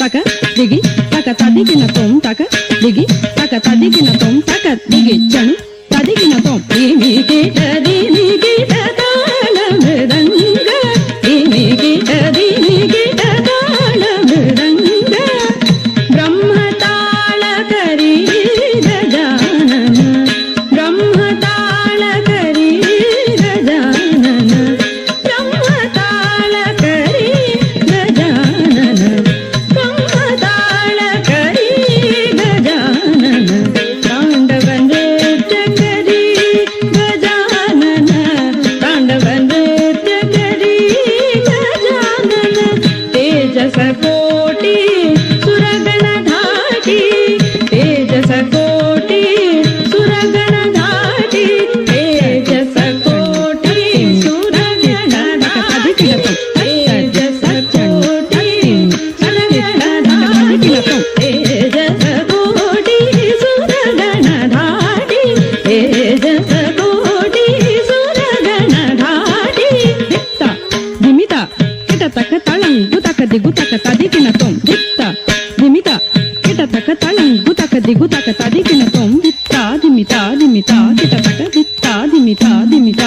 taka digi taka tadigi na tom taka digi taka tadigi na tom taka digi chanu tadigi na tom dimi kita tala mridanga dimi kita tala mridanga brahma tala kari gajanana brahma tala kari gajanana brahma tala kari gajanana brahma tala kari gajanana ತಾಂಡವ ನೃತ್ಯ ಕರಿ ಗಜಾನನ ತಾಂಡವ ನೃತ್ಯ ಕರಿ ಗಜಾನನ ತೇಜಸ ಕೋಟಿ ಸುರಗಣ ಧಾಟಿ ತೇಜಸ ಕೋಟಿ ಸುರಗಣ ಧಾಟಿ ತೇಜಸ ಕೋಟಿ ಸುರಗಣ ಧಾಟಿ ತೇಜಸ ಕೋಟಿ ಸುರಗಣ ಧಾಟಿ ತೇಜಸ ಕೋಟಿ ಸುರಗಣ ಧಾಟಿ ತೇಜಸ ಕೋಟಿ ಸುರಗಣ ಧಾಟಿ ದಿತ್ತ ದಿಮಿತ ಕಿಟ ತಕ ತಳಂ ಗುತಕ ದಿಗುತಕ ತದಿಕಿನ ತೊಂ ದಿತ್ತ ದಿಮಿತ ಕಿಟ ತಕ ತಳಂ ಗುತಕ ದಿಗುತಕ ತದಿಕಿನ ತೊಂ ದಿತ್ತ ದಿಮಿತ ದಿಮಿತ ಕಿಟ ತಕ ದಿತ್ತ ದಿಮಿತ ದಿಮಿತ